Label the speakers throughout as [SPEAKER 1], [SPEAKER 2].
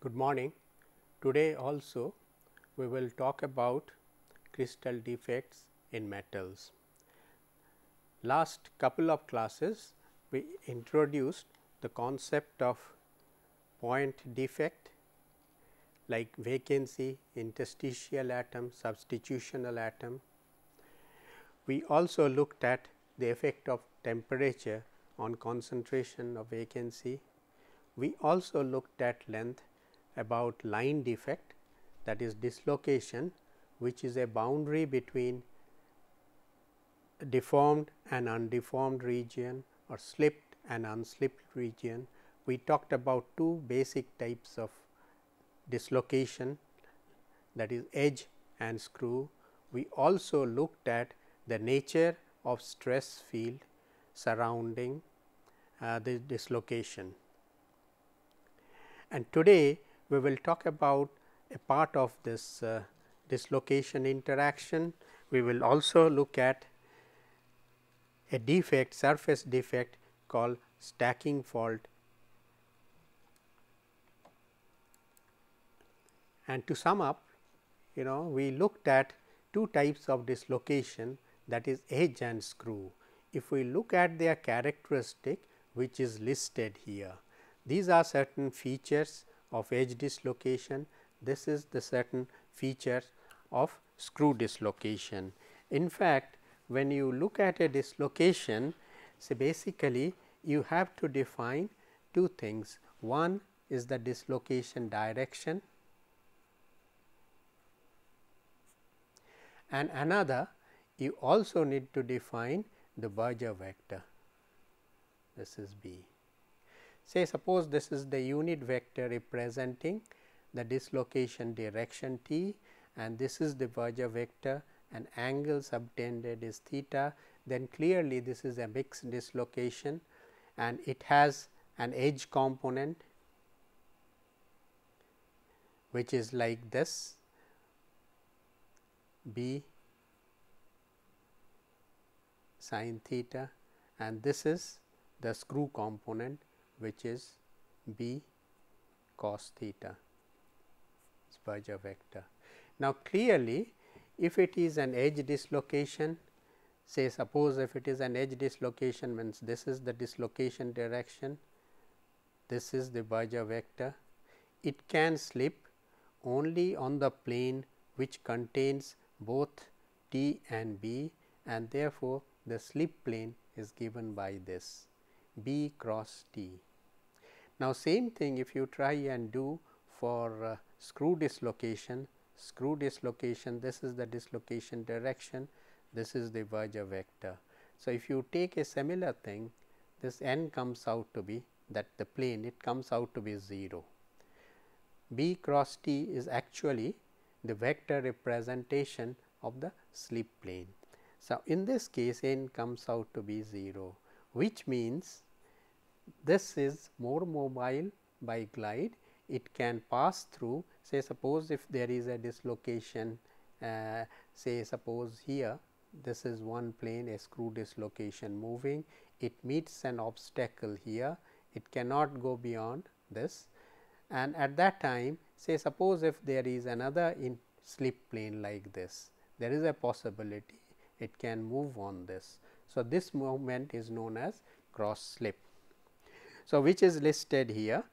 [SPEAKER 1] Good morning. Today also we will talk about crystal defects in metals. Last couple of classes we introduced the concept of point defect like vacancy, interstitial atom, substitutional atom. We also looked at the effect of temperature on concentration of vacancy. We also looked at length about line defect, that is dislocation, which is a boundary between deformed and undeformed region or slipped and unslipped region. We talked about two basic types of dislocation, that is edge and screw. We also looked at the nature of stress field surrounding the dislocation. And today we will talk about a part of this dislocation interaction. We will also look at a defect, surface defect called stacking fault. And to sum up, we looked at two types of dislocation, that is edge and screw. If we look at their characteristic, which is listed here, these are certain features of edge dislocation. This is the certain features of screw dislocation. In fact, when you look at a dislocation, so basically you have to define two things. One is the dislocation direction, and another you also need to define the Berger vector. This is B. Say suppose this is the unit vector representing the dislocation direction t, and this is the Berger vector, and angle subtended is theta, then clearly this is a mixed dislocation and it has an edge component which is like this B sin theta, and this is the screw component which is B cos theta, it's Berger vector. Now, clearly if it is an edge dislocation, say suppose if it is an edge dislocation, means this is the dislocation direction, this is the Berger vector, it can slip only on the plane which contains both T and B, and therefore, the slip plane is given by this B cross T. Now, same thing if you try and do for screw dislocation, this is the dislocation direction, this is the Berger vector. So, if you take a similar thing, this n comes out to be that the plane, it comes out to be 0. B cross T is actually the vector representation of the slip plane. So, in this case n comes out to be 0, which means this is more mobile by glide. It can pass through, say suppose if there is a dislocation, say suppose here this is one plane, a screw dislocation moving, it meets an obstacle here, it cannot go beyond this, and at that time say suppose if there is another in slip plane like this, there is a possibility it can move on this. So, this movement is known as cross slip. So, which is listed here.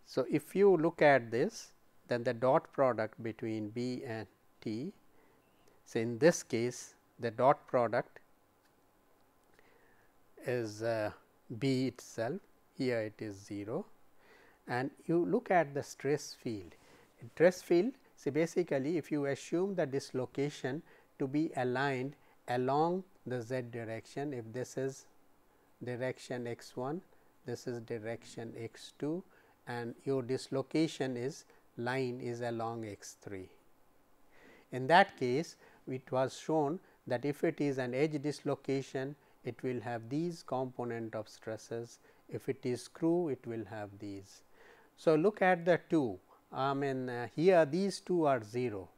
[SPEAKER 1] So, if you look at this, then the dot product between B and T, so in this case the dot product is B itself, here it is 0, and you look at the stress field. In stress field, so basically if you assume the dislocation to be aligned along the z direction, if this is direction x 1, this is direction x 2, and your dislocation is line is along x 3. In that case, it was shown that if it is an edge dislocation, it will have these component of stresses, if it is screw, it will have these. So, look at the two, here these two are 0,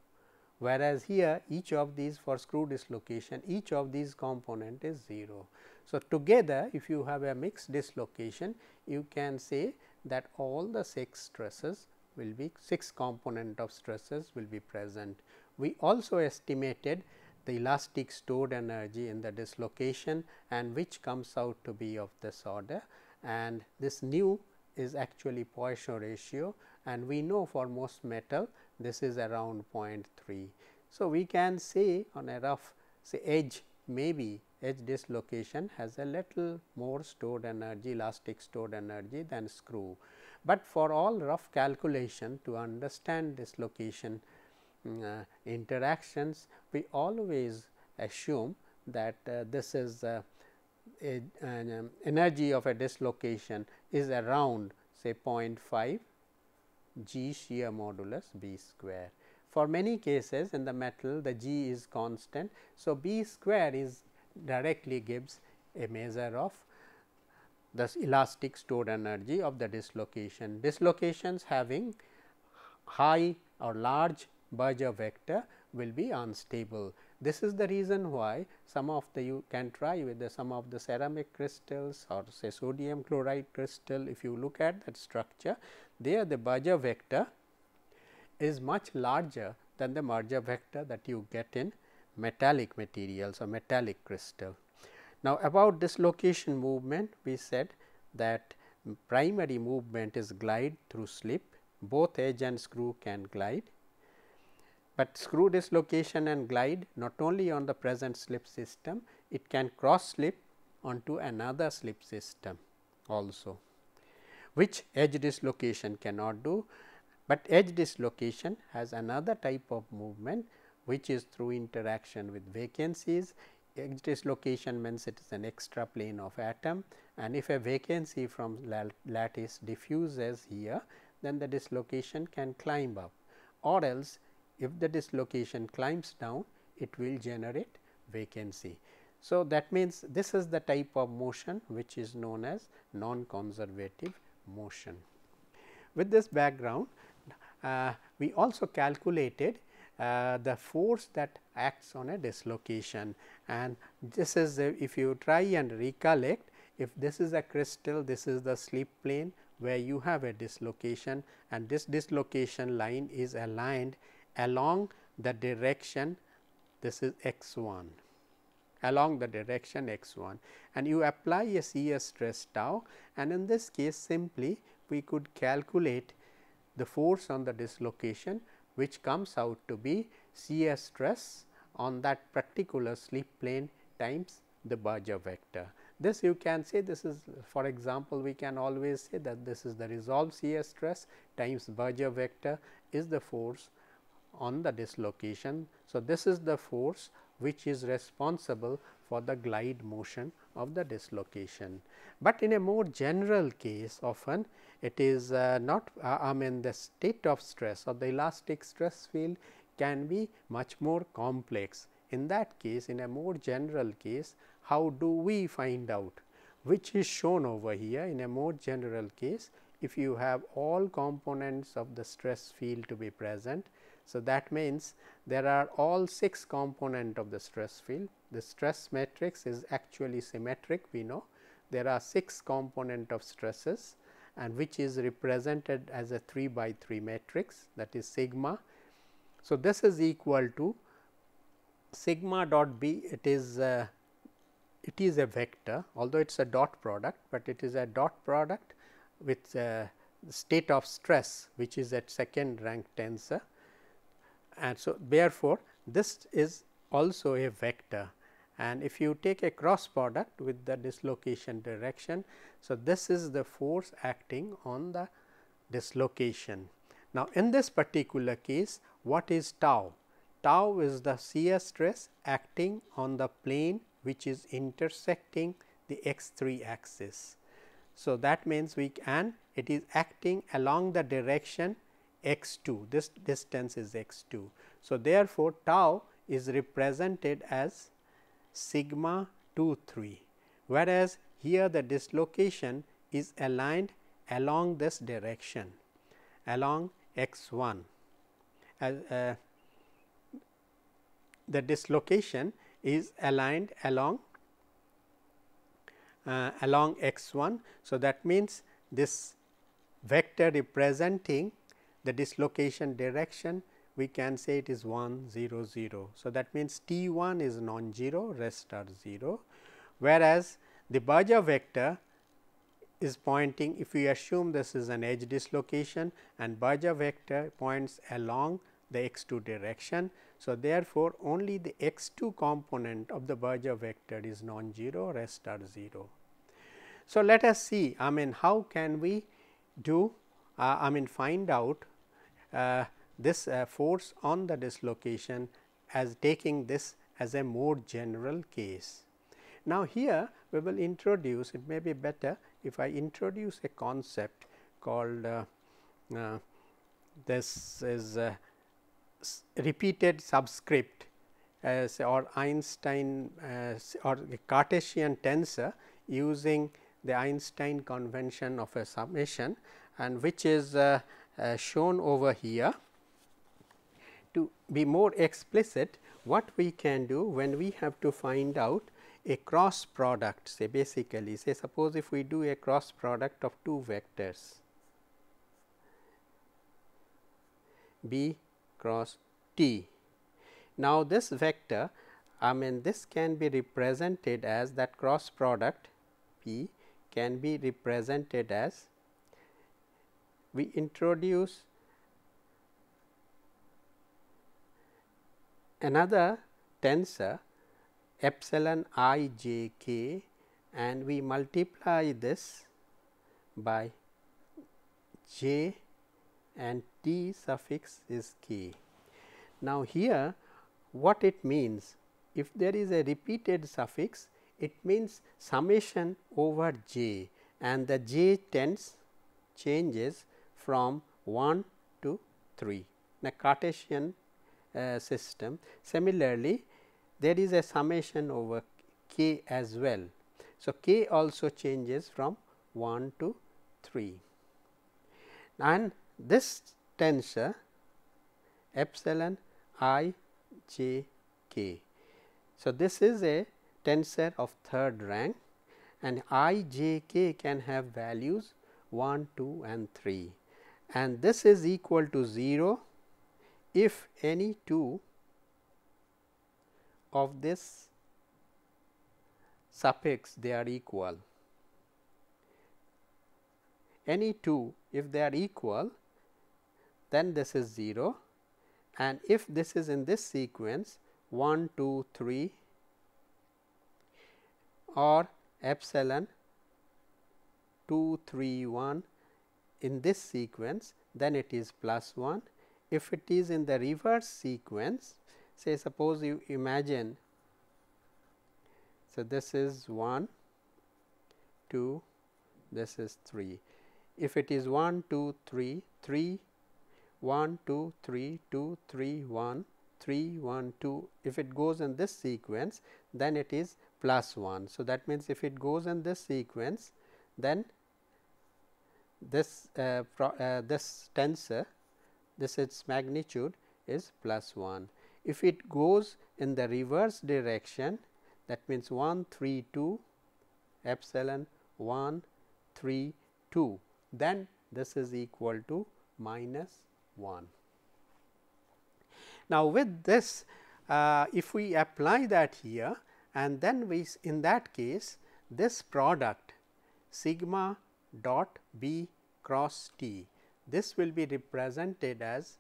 [SPEAKER 1] whereas here each of these for screw dislocation, each of these component is 0. So, together if you have a mixed dislocation, you can say that all the 6 stresses will be 6 component of stresses will be present. We also estimated the elastic stored energy in the dislocation, and which comes out to be of this order, and this nu is actually Poisson ratio, and we know for most metal this is around 0.3. So, we can say on a rough say edge, maybe edge dislocation has a little more stored energy, elastic stored energy than screw, but for all rough calculation to understand dislocation interactions, we always assume that this is an energy of a dislocation is around say 0.5 G shear modulus B square. For many cases in the metal the G is constant. So, B square is directly gives a measure of the elastic stored energy of the dislocation. Dislocations having high or large Berger vector will be unstable. This is the reason why some of the you can try with some of the ceramic crystals or say sodium chloride crystal. If you look at that structure, there the Berger vector is much larger than the Berger vector that you get in metallic materials or metallic crystal. Now, about dislocation movement, we said that primary movement is glide through slip, both edge and screw can glide, but screw dislocation and glide not only on the present slip system, it can cross slip onto another slip system also, which edge dislocation cannot do. But edge dislocation has another type of movement, which is through interaction with vacancies. Edge dislocation means it is an extra plane of atom, and if a vacancy from lattice diffuses here, then the dislocation can climb up, or else if the dislocation climbs down, it will generate vacancy. So, that means this is the type of motion which is known as non-conservative motion. With this background, we also calculated the force that acts on a dislocation, and this is if you try and recollect, if this is a crystal, this is the slip plane where you have a dislocation, and this dislocation line is aligned along the direction, this is x1, along the direction x1, and you apply a shear stress tau, and in this case simply we could calculate the force on the dislocation, which comes out to be shear stress on that particular slip plane times the Berger vector. This you can say, this is, for example, we can always say that this is the resolved shear stress times Berger vector is the force on the dislocation. So, this is the force which is responsible for the glide motion of the dislocation. But in a more general case, often it is not the state of stress or the elastic stress field can be much more complex. In that case, in a more general case, how do we find out, which is shown over here. In a more general case, if you have all components of the stress field to be present, so that means there are all 6 components of the stress field. The stress matrix is actually symmetric, we know. There are 6 component of stresses, and which is represented as a 3 by 3 matrix, that is sigma. So, this is equal to sigma dot B. It is a vector, although it is a dot product, but it is a dot product with state of stress, which is at second rank tensor. And so, therefore, this is also a vector, and if you take a cross product with the dislocation direction. So, this is the force acting on the dislocation. Now, in this particular case, what is tau? Tau is the shear stress acting on the plane which is intersecting the x3 axis. So, that means we can, it is acting along the direction x2, this distance is x2. So, therefore, tau is represented as sigma 2 3, whereas here the dislocation is aligned along this direction, along x1. The dislocation is aligned along x1. So, that means this vector representing the dislocation direction, we can say it is 1 0 0. So, that means T 1 is non-zero, rest are 0, whereas the Berger vector is pointing, if we assume this is an edge dislocation and Berger vector points along the x 2 direction. So, therefore, only the x 2 component of the Berger vector is non-zero, rest are 0. So, let us see, I mean, how can we do find out this force on the dislocation as taking this as a more general case. Now, here we will introduce, it may be better if I introduce a concept called this is repeated subscript as or Einstein or the Cartesian tensor using the Einstein convention of a summation, and which is shown over here. To be more explicit, what we can do when we have to find out a cross product, say basically say suppose if we do a cross product of two vectors B cross T. Now, this vector, this can be represented as that cross product P can be represented as, we introduce another tensor epsilon I j k and we multiply this by j and t suffix is k. Now, here what it means, if there is a repeated suffix, it means summation over j and the j changes from 1 to 3 in a Cartesian system. Similarly, there is a summation over k as well. So, k also changes from 1 to 3 and this tensor epsilon I j k. So, this is a tensor of third rank and I j k can have values 1, 2 and 3, and this is equal to 0 if any two of this suffix they are equal. Any two, if they are equal, then this is 0, and if this is in this sequence 1, 2, 3 or epsilon 2, 3, 1 in this sequence, then it is plus 1. If it is in the reverse sequence, say suppose you imagine, so this is 1, 2, this is 3. If it is 1, 2, 3, 3, 1, 2, 3, 2, 3, 1, 3, 1, 2, if it goes in this sequence, then it is plus 1. So, that means, if it goes in this sequence, then this this tensor, this its magnitude is plus 1. If it goes in the reverse direction, that means 1, 3, 2, epsilon 1, 3, 2, then this is equal to minus 1. Now, with this, if we apply that here, and then we in that case this product sigma dot B cross T, this will be represented as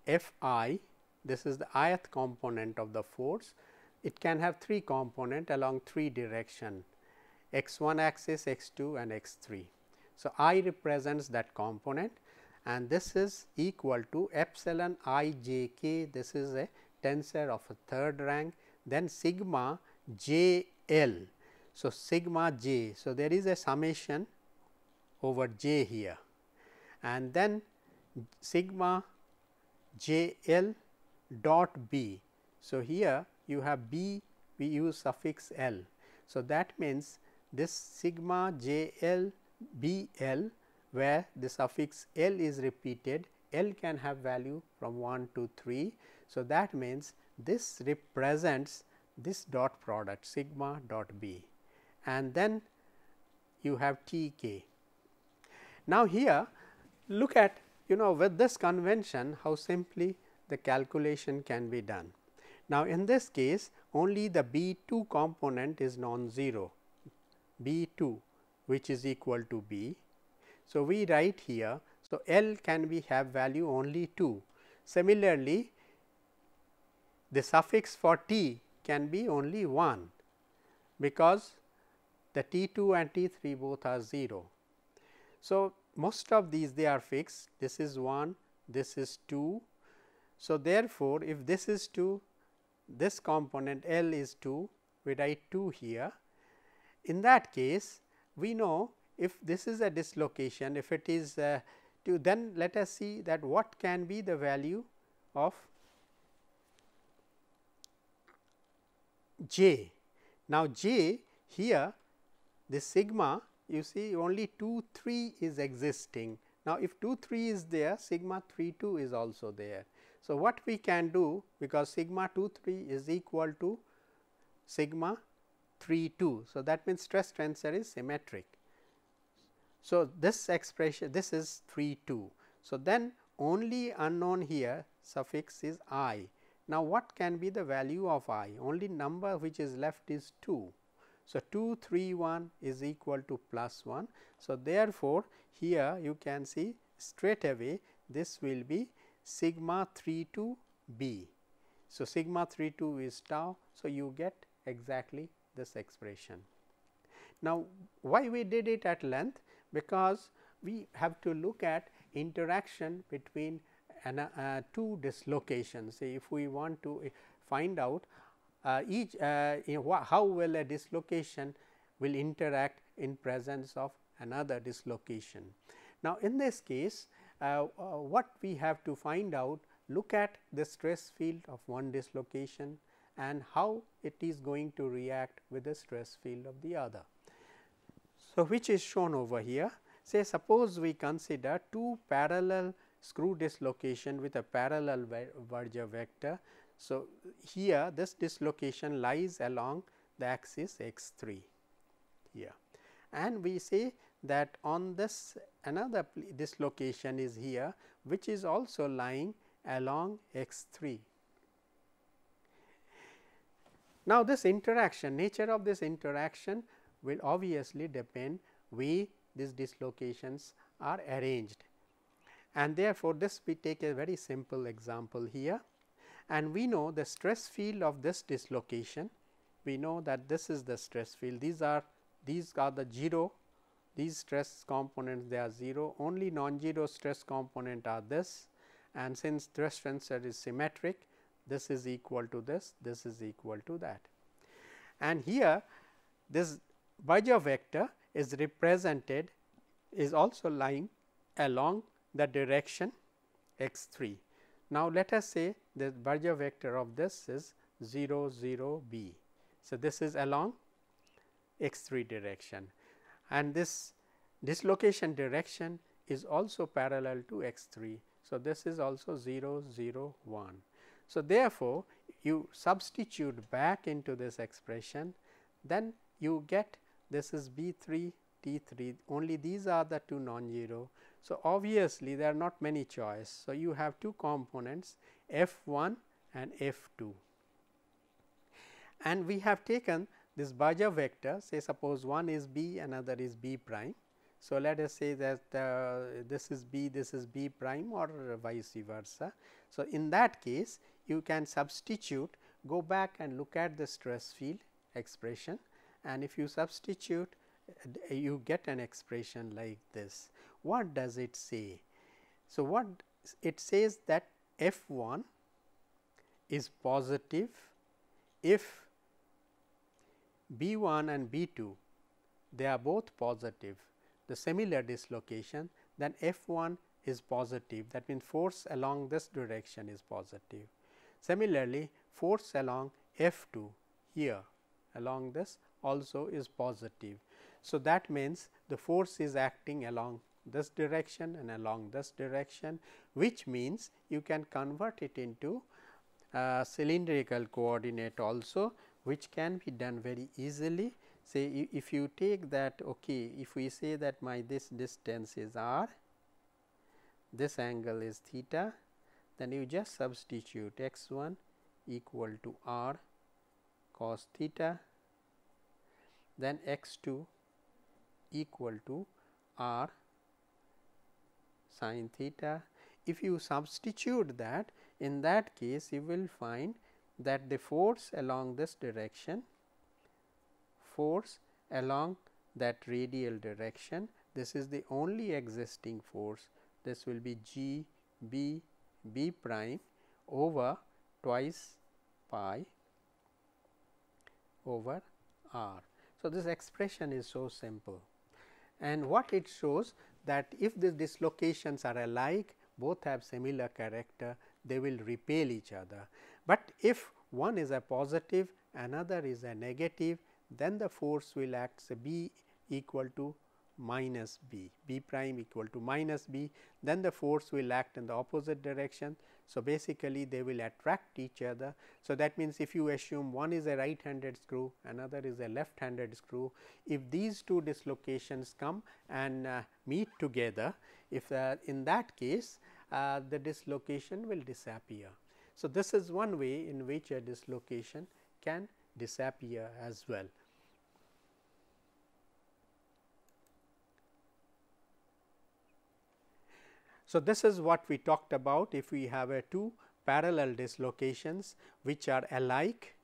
[SPEAKER 1] F I, this is the ith component of the force. It can have 3 component along 3 direction, x 1 axis, x 2 and x 3. So, I represents that component, and this is equal to epsilon I j k, this is a tensor of a third rank, then sigma j l. So, sigma j, so there is a summation over j here, and then sigma j l dot b. So, here you have b, we use suffix l. So, that means, this sigma j l b l, where the suffix l is repeated, l can have value from 1 to 3. So, that means, this represents this dot product sigma dot b, and then you have T k. Now, here look at you know, with this convention how simply the calculation can be done. Now, in this case only the B 2 component is non-zero, B 2 which is equal to B. So, we write here, so L can be have value only 2. Similarly, the suffix for T can be only 1, because the T 2 and T 3 both are 0. So, most of these they are fixed, this is 1, this is 2. So, therefore, if this is 2, this component L is 2, we write 2 here. In that case, we know if this is a dislocation, if it is 2, then let us see that what can be the value of J. Now, J here, this sigma, you see only 2 3 is existing. Now, if 2 3 is there, sigma 3 2 is also there. So, what we can do, because sigma 2 3 is equal to sigma 3 2. So, that means stress tensor is symmetric. So, this expression, this is 3 2. So, then only unknown here suffix is I. Now, what can be the value of I? Only number which is left is 2. So, 2 3 1 is equal to plus 1. So, therefore, here you can see straight away this will be sigma 3 2 B. So, sigma 3 2 is tau. So, you get exactly this expression. Now, why we did it at length? Because we have to look at interaction between two dislocations. Say if we want to find out each how well a dislocation will interact in presence of another dislocation. Now, in this case what we have to find out, look at the stress field of one dislocation and how it is going to react with the stress field of the other. So, which is shown over here. Say suppose we consider two parallel screw dislocation with a parallel Berger vector. So, here this dislocation lies along the axis x 3 here, and we say that on this another dislocation is here which is also lying along x 3. Now, this interaction, nature of this interaction will obviously depend way these dislocations are arranged, and therefore, this we take a very simple example here, and we know the stress field of this dislocation. We know that this is the stress field, these are the 0, these stress components they are 0, only non-zero stress component are this, and since stress tensor is symmetric, this is equal to this is equal to that. And here this Berger vector is represented, is also lying along the direction x 3. Now, let us say the Berger vector of this is 0 0 b. So, this is along x 3 direction, and this dislocation direction is also parallel to x 3. So, this is also 0 0 1. So, therefore, you substitute back into this expression, then you get this is B 3 T 3, only these are the two non-zero. So, obviously, there are not many choice. So, you have two components F 1 and F 2, and we have taken this Berger vector, say suppose one is B, another is B prime. So, let us say that this is B prime, or vice versa. So, in that case you can substitute, go back and look at the stress field expression, and if you substitute you get an expression like this. What does it say? So, what it says that F 1 is positive if B 1 and B 2 they are both positive, the similar dislocation, then F 1 is positive, that means force along this direction is positive. Similarly, force along F 2 here along this also is positive. So, that means the force is acting along this direction and along this direction, which means you can convert it into cylindrical coordinate also, which can be done very easily. Say if you take that, okay, if we say that my this distance is r, this angle is theta, then you just substitute x 1 equal to r cos theta, then x 2 equal to r sin theta. If you substitute that, in that case you will find that the force along this direction, force along that radial direction, this is the only existing force, this will be G B B prime over twice pi over r. So, this expression is so simple, and what it shows that if the dislocations are alike, both have similar character, they will repel each other. But if one is a positive, another is a negative, then the force will act, say B equal to minus B, B prime equal to minus B, then the force will act in the opposite direction. So, basically they will attract each other. So, that means if you assume one is a right handed screw, another is a left handed screw, if these two dislocations come and meet together, if in that case the dislocation will disappear. So, this is one way in which a dislocation can disappear as well. So, this is what we talked about. If we have two parallel dislocations which are alike,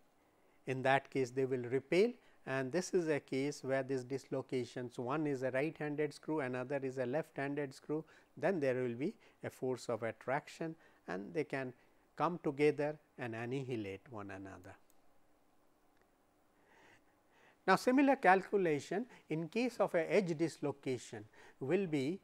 [SPEAKER 1] in that case they will repel, and this is a case where these dislocations, one is a right handed screw, another is a left handed screw, then there will be a force of attraction and they can come together and annihilate one another. Now, similar calculation in case of a edge dislocation will be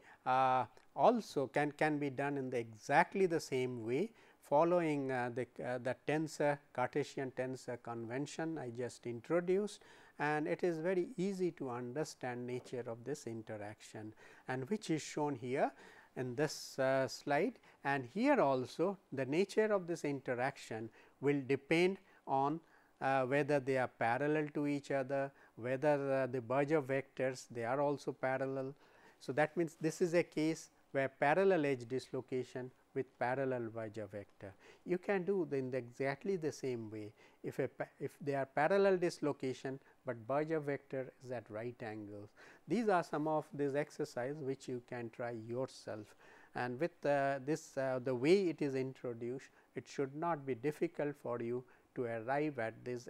[SPEAKER 1] also can be done in the exactly the same way, following the tensor Cartesian tensor convention I just introduced, and it is very easy to understand nature of this interaction, and which is shown here in this slide. And here also the nature of this interaction will depend on whether they are parallel to each other, whether the Berger vectors they are also parallel. So, that means this is a case where parallel edge dislocation with parallel Berger vector. You can do in exactly the same way if they are parallel dislocation, but Berger vector is at right angles. These are some of these exercise which you can try yourself, and with the way it is introduced, it should not be difficult for you to arrive at this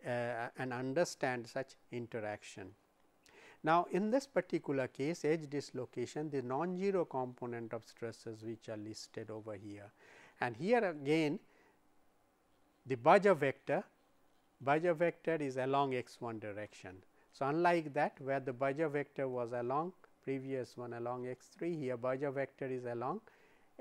[SPEAKER 1] and understand such interaction. Now, in this particular case edge dislocation, the non-zero component of stresses which are listed over here, and here again the Berger vector is along x 1 direction. So, unlike that where the Berger vector was along previous one along x 3, here Berger vector is along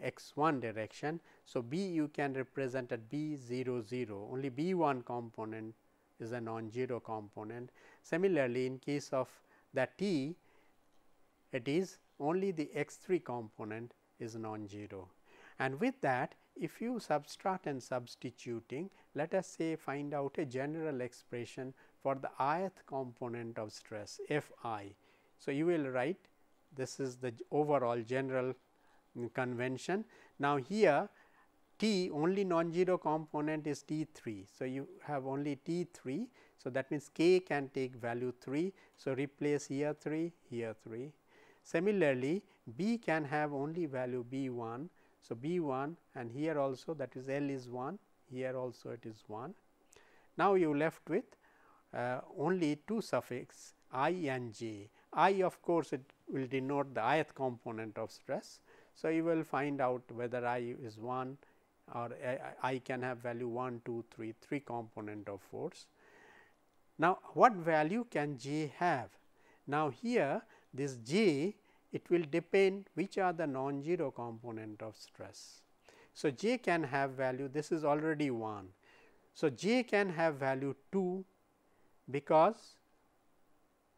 [SPEAKER 1] x 1 direction. So, B you can represent at B 0 0, only B 1 component is a non-zero component. Similarly, in case of the T, it is only the x 3 component is non-zero, and with that if you subtract and substituting, let us say find out a general expression for the ith component of stress F I. So, you will write this is the overall general convention. Now, here T only non-zero component is T 3. So, you have only T 3. So, that means K can take value 3. So, replace here 3, here 3. Similarly, B can have only value B 1. So, B 1 and here also that is L is 1, here also it is 1. Now, you left with only two suffix I and J. I of course, it will denote the ith component of stress. So, you will find out whether I is 1 or I can have value 1, 2, 3, 3 component of force. Now, what value can J have? Now, here this J, it will depend which are the non-zero component of stress. So, J can have value, this is already 1. So, J can have value 2 because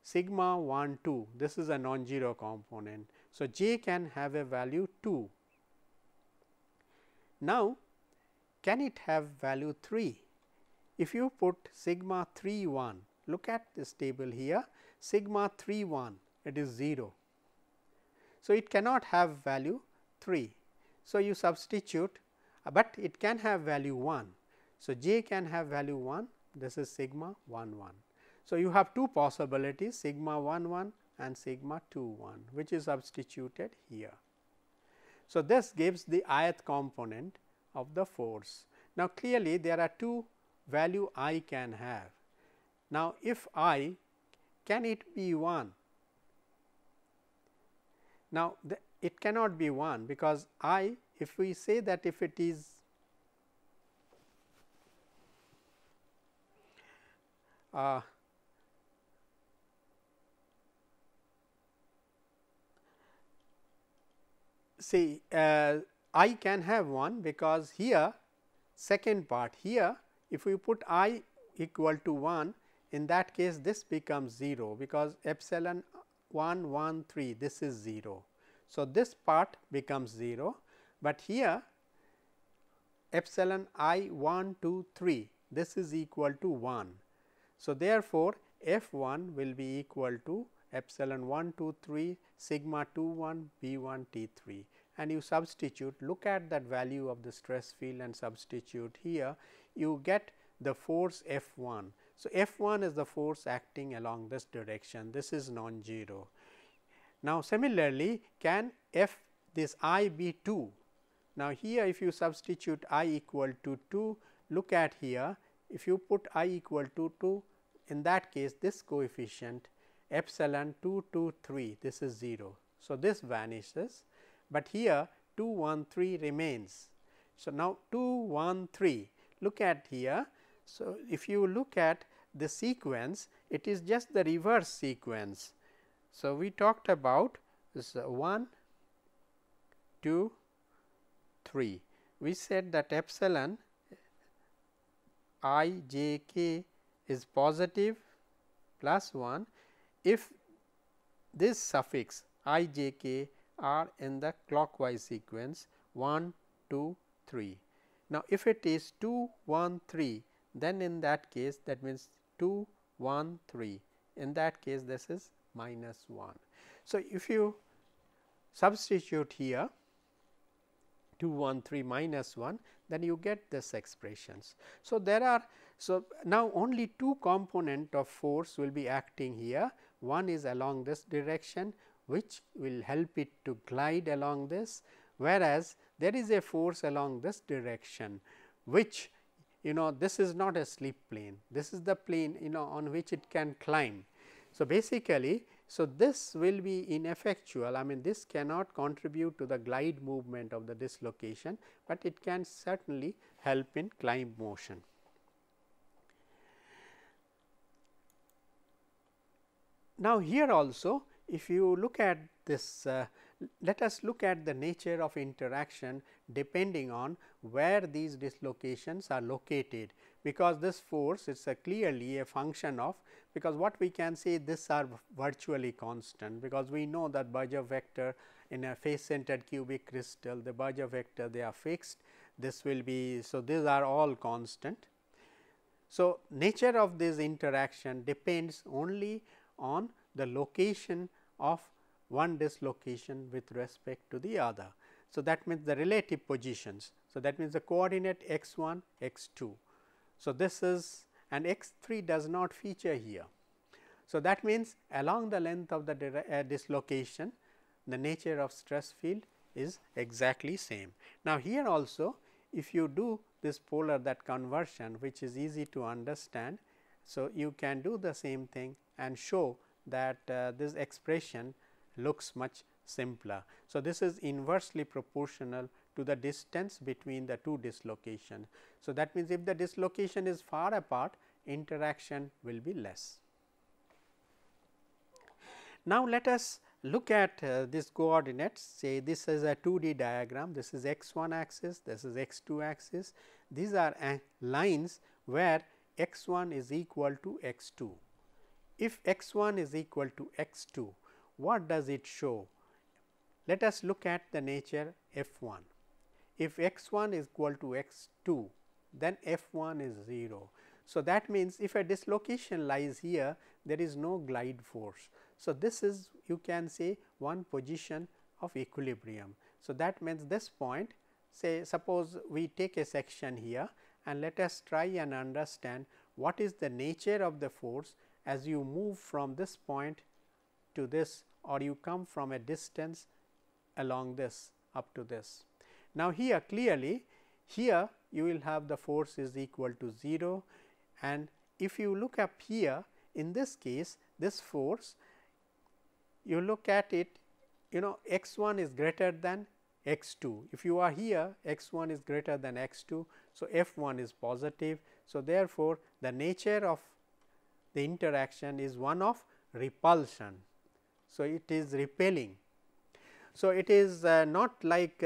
[SPEAKER 1] sigma 1 2, this is a non-zero component. So, J can have a value 2. Now, can it have value 3? If you put sigma 3 1, look at this table here, sigma 3 1, it is 0. So, it cannot have value 3. So, you substitute, but it can have value 1. So, j can have value 1, this is sigma 1 1. So, you have two possibilities sigma 1 1 and sigma 2 1, which is substituted here. So, this gives the ith component of the force. Now, clearly there are two value I can have. Now, if I, can it be 1? Now, it cannot be 1, because I, if we say that if it is see I can have 1, because here second part here, if we put I equal to 1, in that case this becomes 0, because epsilon 1 1 3 this is 0. So, this part becomes 0, but here epsilon I 1 2 3 this is equal to 1. So, therefore, F 1 will be equal to epsilon 1 2 3 sigma 2 1 B 1 T 3, and you substitute, look at that value of the stress field and substitute here, you get the force F 1. So, F 1 is the force acting along this direction, this is non-zero. Now, similarly, can F this I be 2? Now, here if you substitute I equal to 2, look at here, if you put I equal to 2, in that case this coefficient epsilon 2 2 3 this is 0. So, this vanishes, but here 2 1 3 remains. So, now 2 1 3, look at here. So, if you look at the sequence, it is just the reverse sequence. So, we talked about this 1 2 3, we said that epsilon I j k is positive plus 1 if this suffix I j k are in the clockwise sequence 1 2 3. Now, if it is 2 1 3, then in that case that means 2 1 3, in that case this is minus 1. So, if you substitute here 2 1 3 minus 1, then you get this expressions. So, there are, so now only two component of force will be acting here. One is along this direction, which will help it to glide along this, whereas there is a force along this direction, which this is not a slip plane, this is the plane on which it can climb. So, basically, so this will be ineffectual, I mean this cannot contribute to the glide movement of the dislocation, but it can certainly help in climb motion. Now, here also if you look at this, let us look at the nature of interaction depending on where these dislocations are located, because this force is clearly a function of, because what we can say these are virtually constant, because we know that Berger vector in a face centered cubic crystal, the Berger vector they are fixed, this will be, so these are all constant. So, nature of this interaction depends only on the location of one dislocation with respect to the other. So, that means the relative positions. So, that means the coordinate x 1 x 2. So, this is, and x 3 does not feature here. So, that means along the length of the dislocation, the nature of stress field is exactly same. Now, here also if you do this polar that conversion, which is easy to understand. So, you can do the same thing and show that this expression looks much simpler. So, this is inversely proportional to the distance between the two dislocations. So, that means if the dislocation is far apart, interaction will be less. Now, let us look at this coordinates, say this is a 2D diagram, this is x 1 axis, this is x 2 axis. These are lines where x 1 is equal to x 2. If x 1 is equal to x 2, what does it show? Let us look at the nature f 1. If x 1 is equal to x 2, then f 1 is 0. So, that means if a dislocation lies here, there is no glide force. So, this is, you can say, one position of equilibrium. So, that means this point, say suppose we take a section here and let us try and understand what is the nature of the force as you move from this point to this, or you come from a distance along this up to this. Now, here clearly here you will have the force is equal to 0, and if you look up here in this case, this force, you look at it, x 1 is greater than x 2. If you are here, x 1 is greater than x 2. So, F 1 is positive. So, therefore, the nature of the interaction is one of repulsion. So, it is repelling. So, it is not like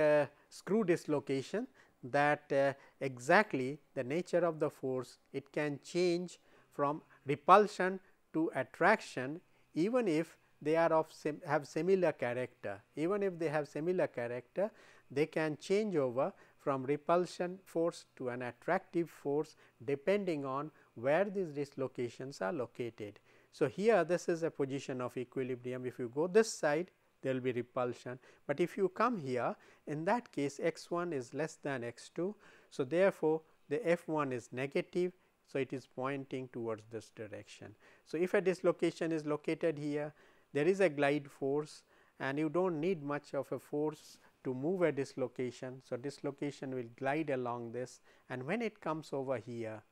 [SPEAKER 1] screw dislocation that exactly the nature of the force, it can change from repulsion to attraction even if they are of have similar character. Even if they have similar character, they can change over from repulsion force to an attractive force depending on where these dislocations are located. So, here this is a position of equilibrium. If you go this side, there will be repulsion, but if you come here, in that case x 1 is less than x 2. So, therefore, the F 1 is negative. So, it is pointing towards this direction. So, if a dislocation is located here, there is a glide force and you do not need much of a force to move a dislocation. So, dislocation will glide along this, and when it comes over here,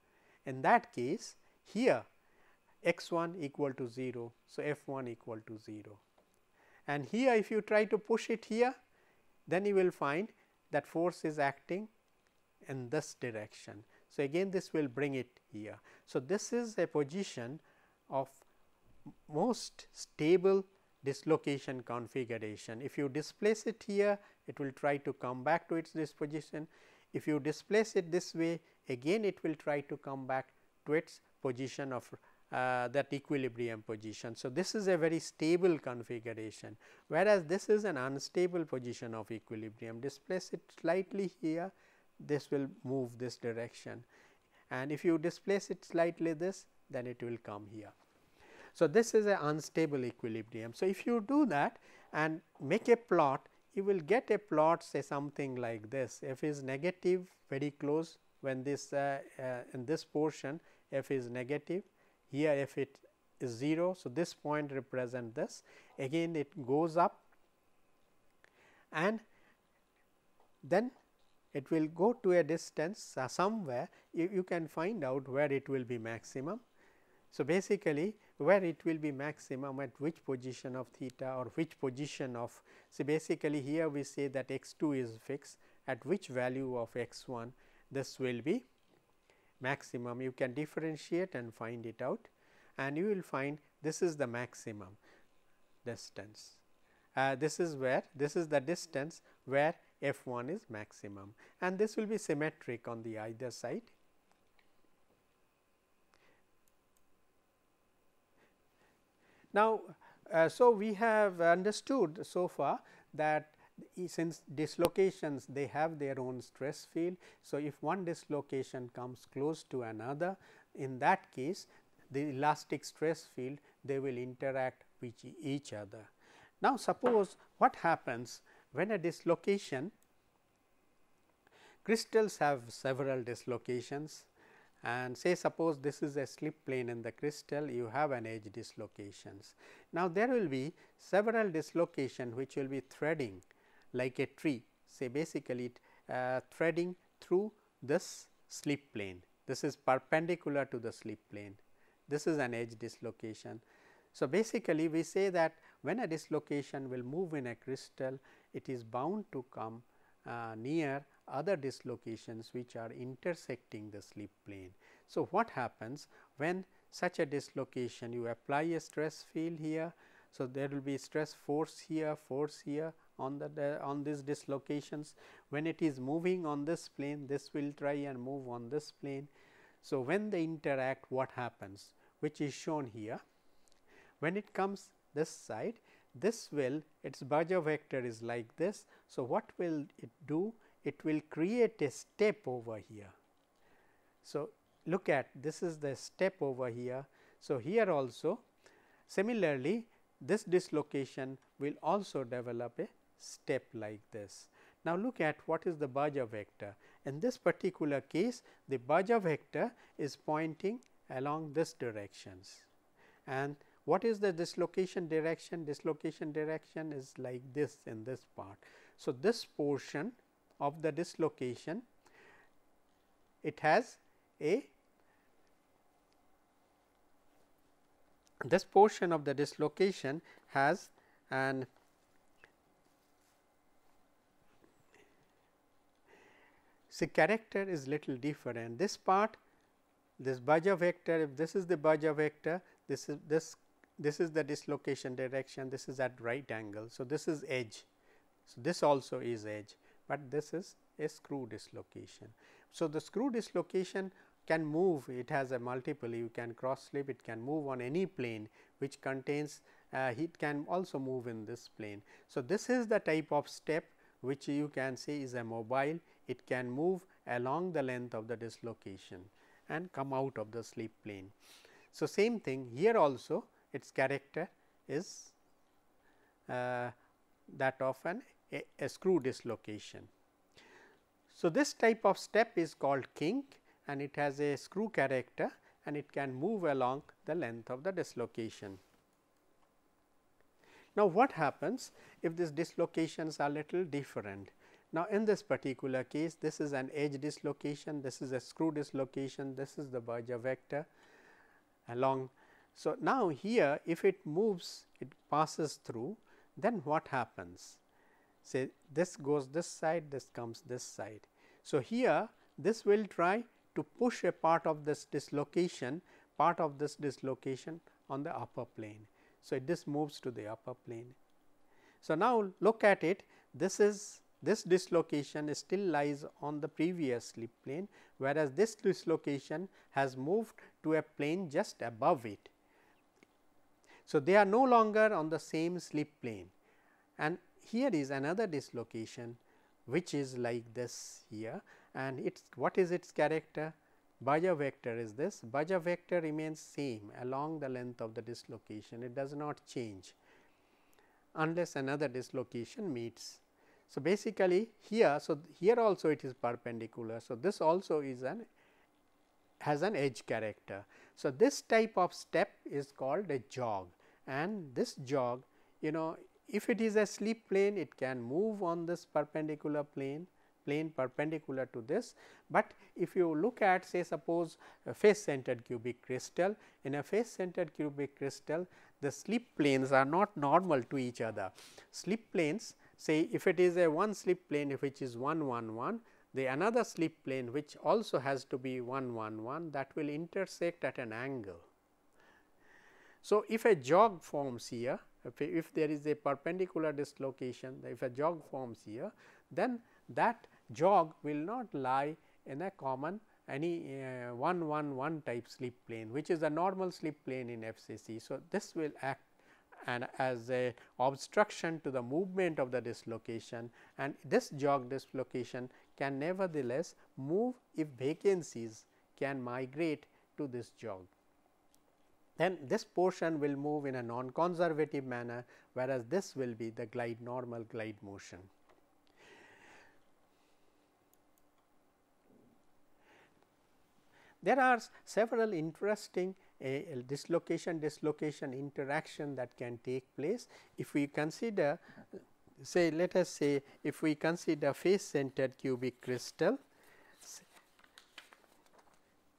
[SPEAKER 1] in that case here x 1 equal to 0. So, F 1 equal to 0, and here if you try to push it here, then you will find that force is acting in this direction. So, again this will bring it here. So, this is a position of most stable dislocation configuration. If you displace it here, it will try to come back to its disposition. If you displace it this way, again it will try to come back to its position of that equilibrium position. So, this is a very stable configuration, whereas this is an unstable position of equilibrium. Displace it slightly here, this will move this direction, and if you displace it slightly this, then it will come here. So, this is an unstable equilibrium. So, if you do that and make a plot, you will get a plot, say something like this. F is negative very close when this in this portion f is negative, here f it is 0. So, this point represent this, again it goes up and then it will go to a distance somewhere, you can find out where it will be maximum. So, basically where it will be maximum at which position of theta or which position of, so basically here we say that x 2 is fixed, at which value of x 1 this will be maximum. You can differentiate and find it out, and you will find this is the maximum distance. This is where, this is the distance where f 1 is maximum, and this will be symmetric on the either side. Now, so we have understood so far that since dislocations, they have their own stress field. So, if one dislocation comes close to another, in that case the elastic stress field, they will interact with each other. Now, suppose what happens when a dislocation, crystals have several dislocations, and say suppose this is a slip plane in the crystal, you have an edge dislocations. Now, there will be several dislocation which will be threading like a tree, say basically threading through this slip plane. This is perpendicular to the slip plane, this is an edge dislocation. So, basically we say that when a dislocation will move in a crystal, it is bound to come near other dislocations which are intersecting the slip plane. So, what happens when such a dislocation, you apply a stress field here. So, there will be stress force here on the on these dislocations. When it is moving on this plane, this will try and move on this plane. So, when they interact, what happens, which is shown here. When it comes this side, this will, its Berger vector is like this. So, what will it do? It will create a step over here. So, look at, this is the step over here. So, here also similarly this dislocation will also develop a step like this. Now, look at what is the Baja vector. In this particular case, the Baja vector is pointing along this directions, and what is the dislocation direction? Dislocation direction is like this in this part. So, this portion of the dislocation, it has a this portion of the dislocation has an character is little different. This part, this Baja vector, if this is the Baja vector, this is the dislocation direction, this is at right angle. So, this is edge. So, this also is edge, but this is a screw dislocation. So, the screw dislocation can move, it has a multiple, you can cross slip, it can move on any plane which contains it can also move in this plane. So, this is the type of step which you can say is a mobile, it can move along the length of the dislocation and come out of the slip plane. So, same thing here also, its character is that of a screw dislocation. So, this type of step is called kink, and it has a screw character, and it can move along the length of the dislocation. Now, what happens if these dislocations are little different? Now, in this particular case, this is an edge dislocation, this is a screw dislocation, this is the Baja vector along. So, now here if it moves, it passes through, then what happens? Say this goes this side, this comes this side. So, here this will try to push a part of this dislocation on the upper plane. So, this moves to the upper plane. So, now look at it, this dislocation still lies on the previous slip plane, whereas this dislocation has moved to a plane just above it. So, they are no longer on the same slip plane, and here is another dislocation which is like this here, and what is its character? Baja vector is this. Baja vector remains same along the length of the dislocation, it does not change unless another dislocation meets. So, basically here, so here also it is perpendicular. So, this also is has an edge character. So, this type of step is called a jog, and this jog, if it is a slip plane, it can move on this perpendicular plane perpendicular to this. But if you look at, say, suppose a face centered cubic crystal, in a face centered cubic crystal, the slip planes are not normal to each other. Slip planes, say if it is a one slip plane which is 1 1 1, the another slip plane which also has to be 1 1 1, that will intersect at an angle. So, if a jog forms here, if there is a perpendicular dislocation, if a jog forms here, then that jog will not lie in a common any 1 1 1 type slip plane, which is a normal slip plane in FCC. So, this will act as a obstruction to the movement of the dislocation, and this jog dislocation can nevertheless move if vacancies can migrate to this jog. Then this portion will move in a non-conservative manner, whereas this will be the normal glide motion. There are several interesting dislocation interaction that can take place. If we consider, say, let us say, if we consider face centered cubic crystal,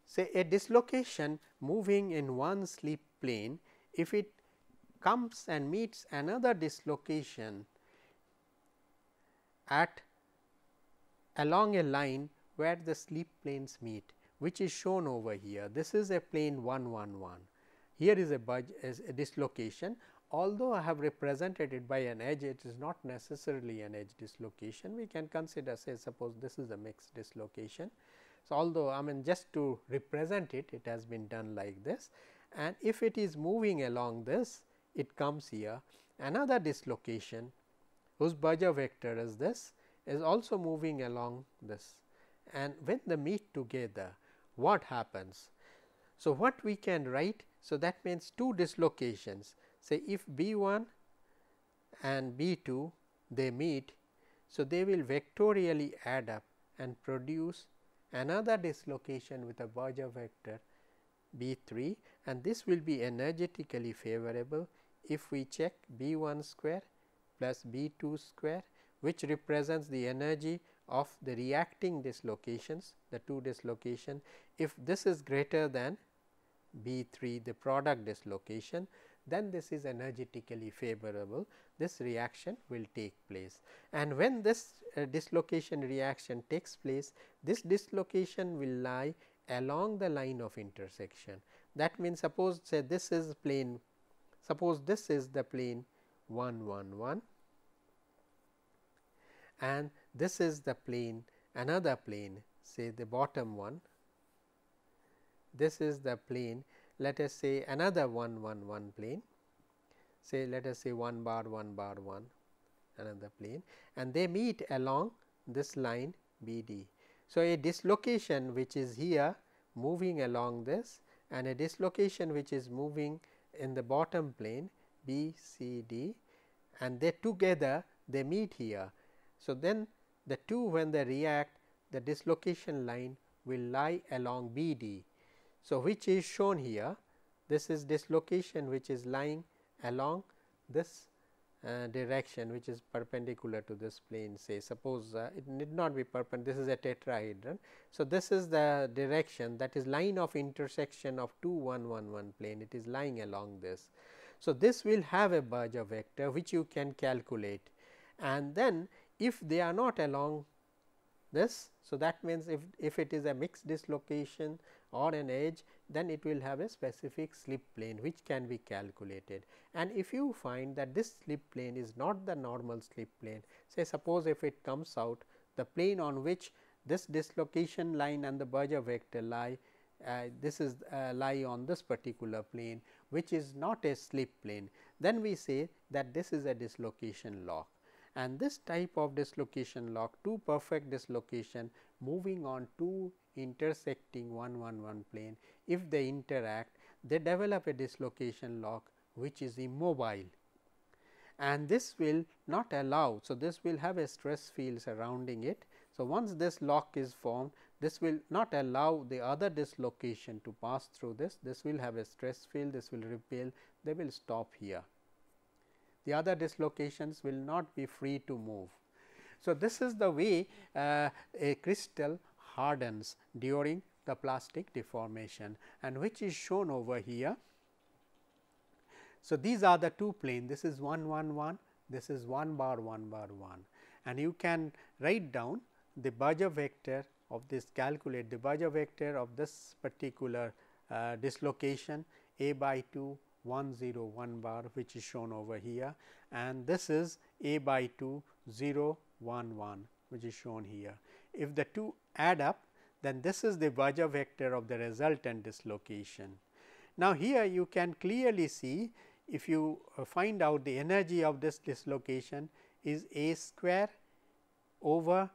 [SPEAKER 1] say a dislocation moving in one slip plane, if it comes and meets another dislocation along a line where the slip planes meet, which is shown over here. This is a plane 1 1 1. Here is a dislocation, although I have represented it by an edge, it is not necessarily an edge dislocation. We can consider, say, suppose this is a mixed dislocation. So, although I mean just to represent it, it has been done like this, and if it is moving along this, it comes here. Another dislocation whose Baja vector is this is also moving along this, and when they meet together, what happens? So, what we can write? So, that means two dislocations, say if B 1 and B 2 they meet. So, they will vectorially add up and produce another dislocation with a Berger vector B 3, and this will be energetically favorable if we check B 1 square plus B 2 square, which represents the energy of the reacting dislocations, the two dislocation. If this is greater than B 3, the product dislocation, then this is energetically favorable, this reaction will take place. And when this dislocation reaction takes place, this dislocation will lie along the line of intersection. That means, suppose say this is plane, suppose this is the plane 1 1 1, and this is the plane, another plane, say the bottom one, this is the plane, let us say another 1 1 1 plane, say let us say 1 bar 1 bar 1, another plane, and they meet along this line B D. So, a dislocation which is here moving along this, and a dislocation which is moving in the bottom plane B C D, and they together they meet here. So, then the two, when they react, the dislocation line will lie along B D. So, which is shown here, this is dislocation which is lying along this direction, which is perpendicular to this plane, say suppose it need not be perpendicular, this is a tetrahedron. So, this is the direction, that is line of intersection of two 1 1 1 plane, it is lying along this. So, this will have a Berger vector which you can calculate, and then if they are not along this, so that means if it is a mixed dislocation or an edge, then it will have a specific slip plane which can be calculated. And if you find that this slip plane is not the normal slip plane, say suppose if it comes out, the plane on which this dislocation line and the Berger vector lie, this is lie on this particular plane, which is not a slip plane, then we say that this is a dislocation lock. And this type of dislocation lock, two perfect dislocation moving on two intersecting 1 1 1 plane, if they interact, they develop a dislocation lock which is immobile, and this will not allow. So, this will have a stress field surrounding it. So, once this lock is formed, this will not allow the other dislocation to pass through this, this will have a stress field, this will repel, they will stop here. The other dislocations will not be free to move. So, this is the way a crystal hardens during the plastic deformation, and which is shown over here. So, these are the two planes, this is 1 1 1, this is 1 bar 1 bar 1, and you can write down the Berger vector of this, calculate the Berger vector of this particular dislocation A by 2 1 0 1 bar, which is shown over here, and this is A by 2 0 1 1, which is shown here. If the two add up, then this is the Berger vector of the resultant dislocation. Now, here you can clearly see, if you find out the energy of this dislocation is A square over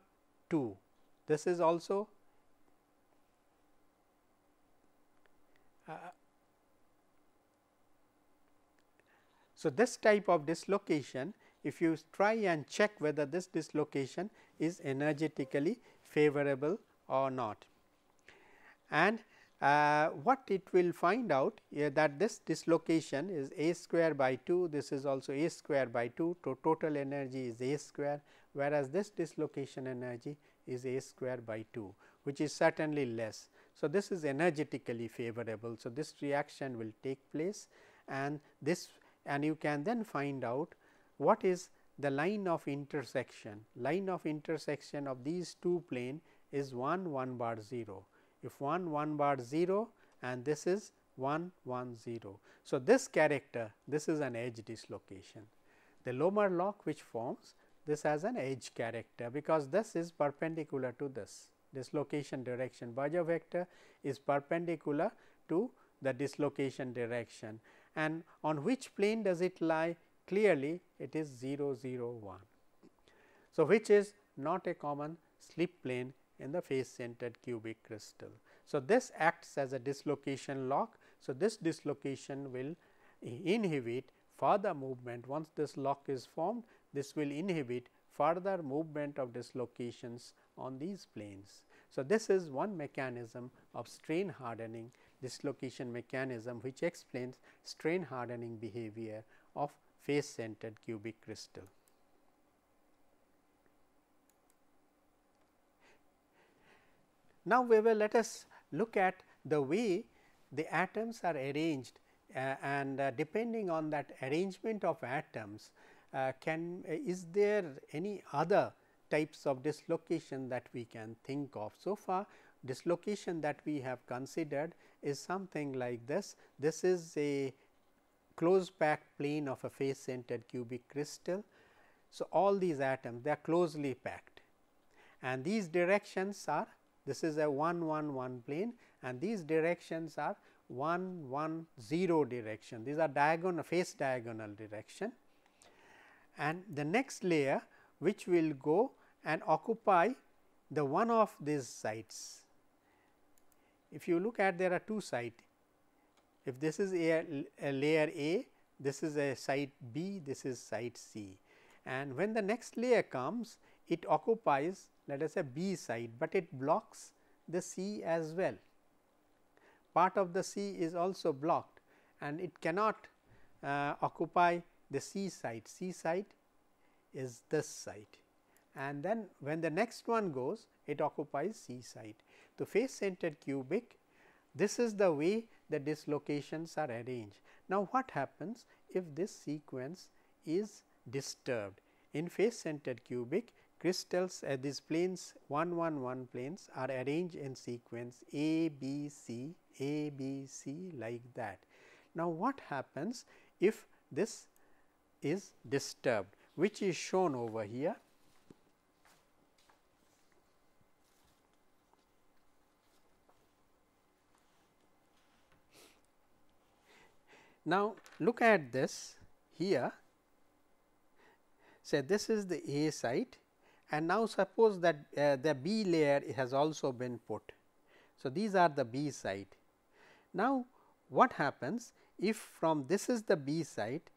[SPEAKER 1] 2. This is also so, this type of dislocation, if you try and check whether this dislocation is energetically favorable or not, and what it will find out that this dislocation is A square by 2, this is also A square by 2, total energy is A square, whereas this dislocation energy is A square by 2, which is certainly less. So, this is energetically favorable. So, this reaction will take place, and this, and you can then find out what is the line of intersection. Line of intersection of these two plane is 1 1 bar 0. If 1 1 bar 0 and this is 1 1 0. So, this character, this is an edge dislocation. The Lohmer lock which forms, this has an edge character, because this is perpendicular to this dislocation direction. Berger vector is perpendicular to the dislocation direction, and on which plane does it lie? Clearly, it is 0 0 1. So, which is not a common slip plane in the face centered cubic crystal. So, this acts as a dislocation lock. So, this dislocation will inhibit further movement. Once this lock is formed, this will inhibit further movement of dislocations on these planes. So, this is one mechanism of strain hardening dislocation mechanism, which explains strain hardening behavior of face centered cubic crystal. Now, we will let us look at the way the atoms are arranged and depending on that arrangement of atoms is there any other types of dislocation that we can think of. So far dislocation that we have considered is something like this. This is a closed packed plane of a face centered cubic crystal. So, all these atoms they are closely packed and these directions are, this is a 1 1 1 plane and these directions are 1 1 0 direction, these are diagonal face diagonal direction. And the next layer which will go and occupy the one of these sites. If you look at, there are two sites, if this is a layer A, this is a site B, this is site C, and when the next layer comes it occupies, let us say, B site, but it blocks the C as well. Part of the C is also blocked and it cannot occupy the C site. C site is this site, and then when the next one goes it occupies C site. So, face centered cubic, this is the way the dislocations are arranged. Now, what happens if this sequence is disturbed? In face centered cubic crystals, these planes 1 1 1 planes are arranged in sequence A B C like that. Now, what happens if this is disturbed, which is shown over here. Now, look at this here, say this is the A site and now suppose that the B layer has also been put. So, these are the B site. Now, what happens if from this is the B site.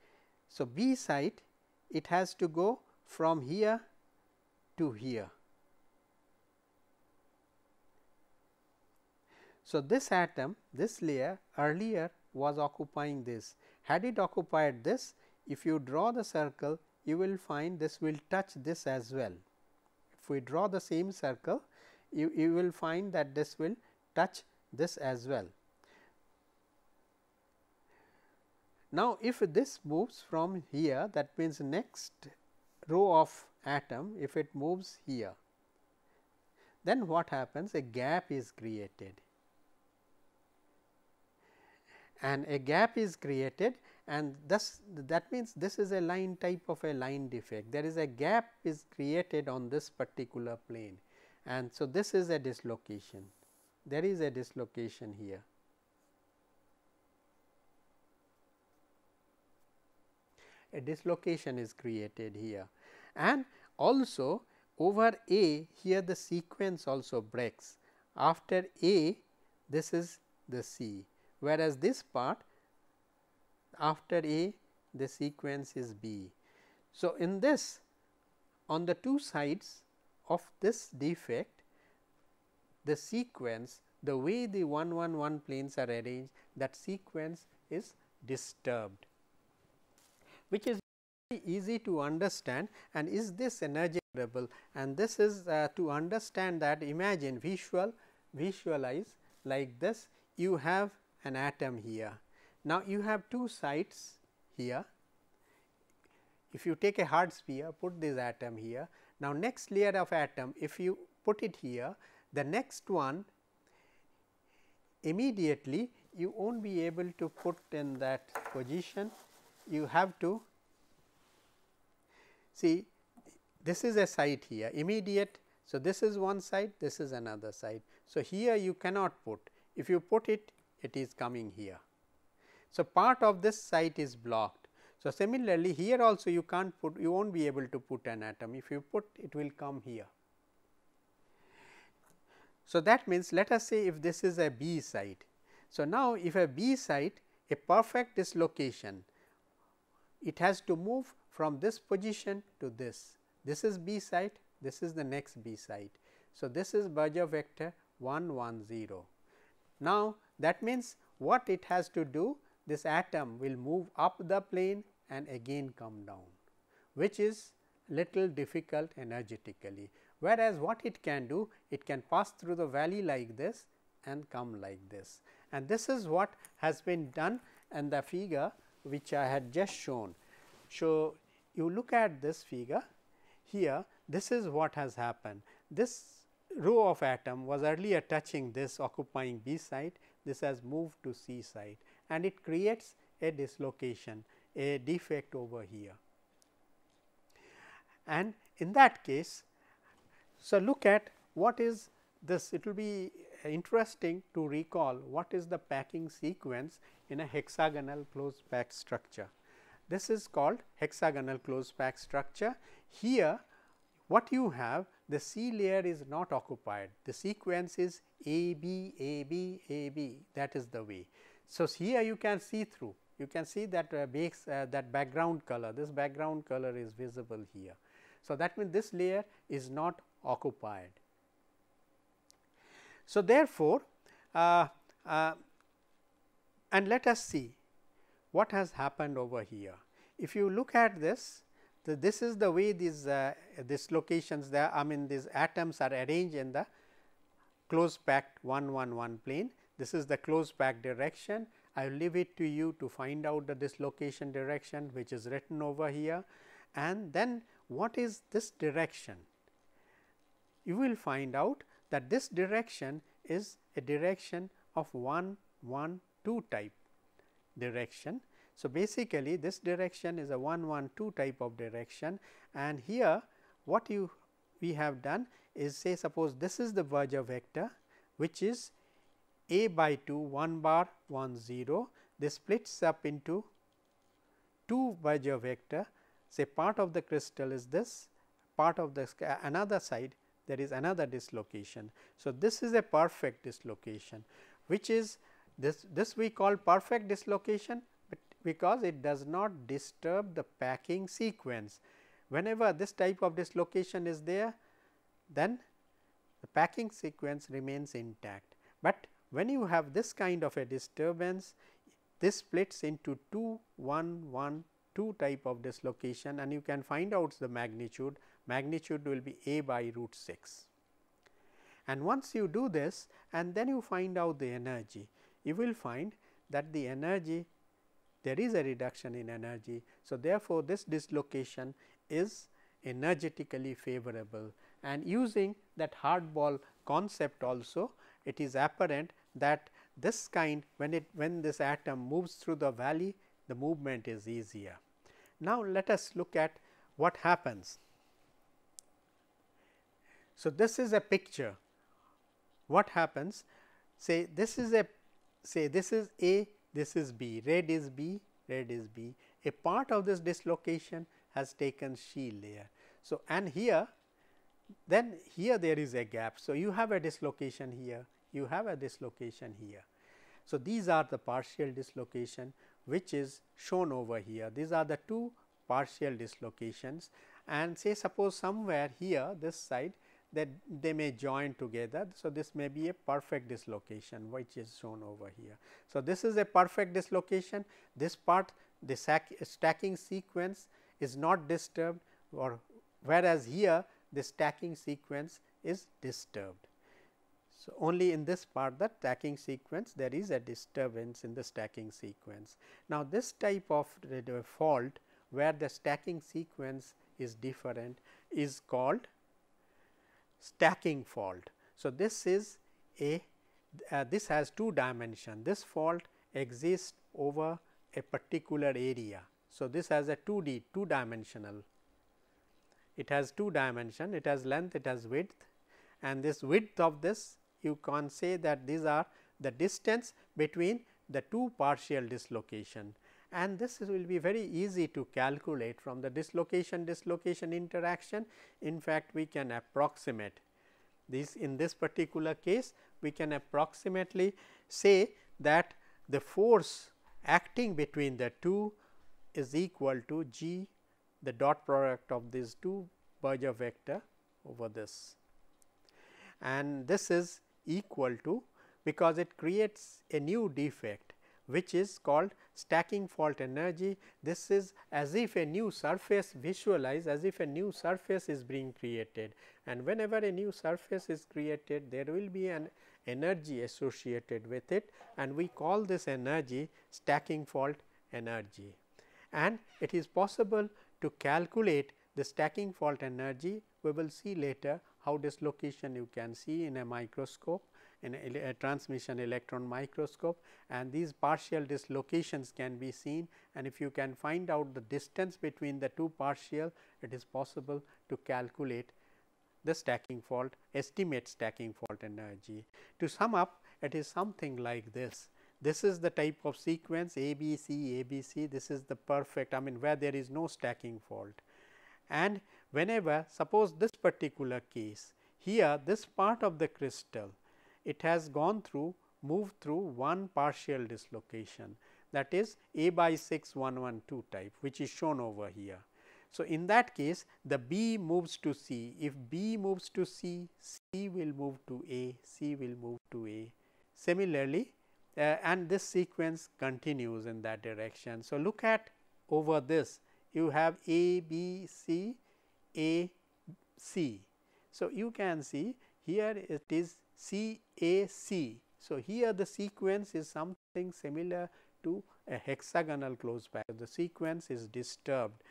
[SPEAKER 1] So, B site it has to go from here to here. So, this atom, this layer earlier was occupying this. Had it occupied this, if you draw the circle, you will find this will touch this as well. If we draw the same circle, you will find that this will touch this as well. Now, if this moves from here, that means next row of atom, if it moves here, then what happens? A gap is created. And a gap is created, and thus that means this is a line type of a line defect. There is a gap is created on this particular plane, and so this is a dislocation. There is a dislocation here. A dislocation is created here, and also over A here the sequence also breaks. After A, this is the C, whereas this part after A the sequence is B. So, in this, on the two sides of this defect, the sequence, the way the 1 1 1 planes are arranged, that sequence is disturbed, which is very easy to understand. And is this energy variable? And this is to understand that, imagine, visualize like this. You have an atom here. Now, you have two sites here. If you take a hard sphere, put this atom here. Now, next layer of atom, if you put it here, the next one immediately you will not be able to put in that position. You have to see, this is a site here immediate. So, this is one side, this is another side. So, here you cannot put, if you put it, it is coming here. So, part of this site is blocked. So, similarly, here also you can't put, you will not be able to put an atom. If you put, it will come here. So, that means, let us say if this is a B site. So, now if a B site, a perfect dislocation, it has to move from this position to this. this is B site, this is the next B site. So, this is Berger vector 1 1 0. Now, that means what it has to do, this atom will move up the plane and again come down, which is little difficult energetically. Whereas, what it can do, it can pass through the valley like this and come like this, and this is what has been done in the figure which I had just shown. So, you look at this figure here, this is what has happened. This row of atom was earlier touching this, occupying B site, this has moved to C site, and it creates a dislocation, a defect over here. And in that case, so look at what is this. It will be interesting to recall what is the packing sequence in a hexagonal closed packed structure. This is called hexagonal closed packed structure. Here what you have, the C layer is not occupied, the sequence is A B A B A B, that is the way. So, here you can see through, you can see that that background color, this background color is visible here. So, that means this layer is not occupied. So, therefore, and let us see what has happened over here. If you look at this, this is the way these dislocations there, I mean these atoms are arranged in the closed packed 1 1 1 plane. This is the closed packed direction. I will leave it to you to find out the dislocation direction which is written over here, and then what is this direction? You will find out that this direction is a direction of 1 1 2 type direction. So, basically this direction is a 1 1 2 type of direction, and here what we have done is, say suppose this is the Berger vector which is A by 2 1 bar 1 0. This splits up into 2 Berger vector, say part of the crystal is this, part of the another side there is another dislocation. So, this is a perfect dislocation, which is this we call perfect dislocation, but because it does not disturb the packing sequence. Whenever this type of dislocation is there, then the packing sequence remains intact, but when you have this kind of a disturbance, this splits into 2 1 1 2 type of dislocation, and you can find out the magnitude. Magnitude will be A by root 6. And once you do this and then you find out the energy, you will find that the energy, there is a reduction in energy. So, therefore, this dislocation is energetically favorable, and using that hard ball concept also, it is apparent that this kind, when this atom moves through the valley, the movement is easier. Now, let us look at what happens. So, this is a picture. What happens? Say this is A, this is B, red is B, red is B. A part of this dislocation has taken shear layer. So, and here then here there is a gap. So, you have a dislocation here, you have a dislocation here. So, these are the partial dislocation which is shown over here. These are the two partial dislocations, and say suppose somewhere here this side that they may join together. So, this may be a perfect dislocation which is shown over here. So, this is a perfect dislocation, this part the stacking sequence is not disturbed, or whereas here the stacking sequence is disturbed. So, only in this part, the stacking sequence, there is a disturbance in the stacking sequence. Now, this type of fault where the stacking sequence is different is called stacking fault. So, this is a this has two dimension. This fault exists over a particular area. So, this has a 2D, 2 dimensional. It has 2 dimension, it has length, it has width, and this width of this you can say that these are the distance between the two partial dislocation, and this will be very easy to calculate from the dislocation interaction. In fact, we can approximate this. In this particular case, we can approximately say that the force acting between the two is equal to G, the dot product of these two Berger vector over this, and this is equal to, because it creates a new defect which is called stacking fault energy. This is as if a new surface, visualize as if a new surface is being created, and whenever a new surface is created there will be an energy associated with it, and we call this energy stacking fault energy. And it is possible to calculate the stacking fault energy. We will see later how dislocation you can see in a microscope, in a transmission electron microscope, and these partial dislocations can be seen, and if you can find out the distance between the two partial, it is possible to calculate the stacking fault, estimate stacking fault energy. To sum up, it is something like this. This is the type of sequence ABC, ABC, this is the perfect, I mean where there is no stacking fault. And whenever, suppose this particular case, here this part of the crystal, it has gone through, moved through one partial dislocation, that is A by 6112 type, which is shown over here. So, in that case the B moves to C, if B moves to C, C will move to A, C will move to A. Similarly, and this sequence continues in that direction. So, look at over this, you have A, B, C, A, C. So, you can see here it is C, A, C. So, here the sequence is something similar to a hexagonal closed path. The sequence is disturbed.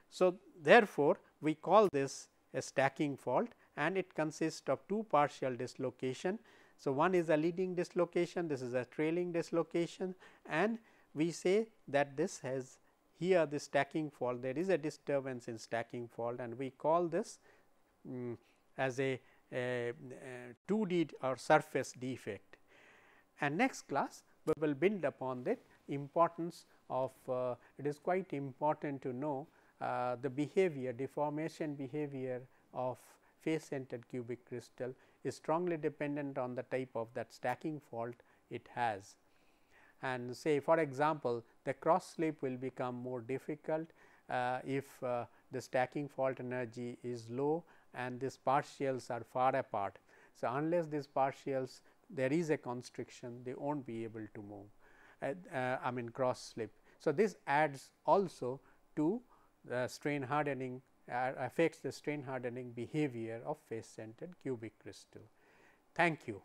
[SPEAKER 1] So, therefore, we call this a stacking fault, and it consists of two partial dislocation. So, one is a leading dislocation, this is a trailing dislocation, and we say that this has here the stacking fault, there is a disturbance in stacking fault, and we call this as a 2D or surface defect. And next class we will build upon the importance of it is quite important to know the behavior, deformation behavior of face centered cubic crystal is strongly dependent on the type of that stacking fault it has. And say for example, the cross slip will become more difficult if the stacking fault energy is low and these partials are far apart. So, unless these partials there is a constriction, they will not be able to move, I mean cross slip. So, this adds also to the strain hardening, affects the strain hardening behavior of face centered cubic crystal. Thank you.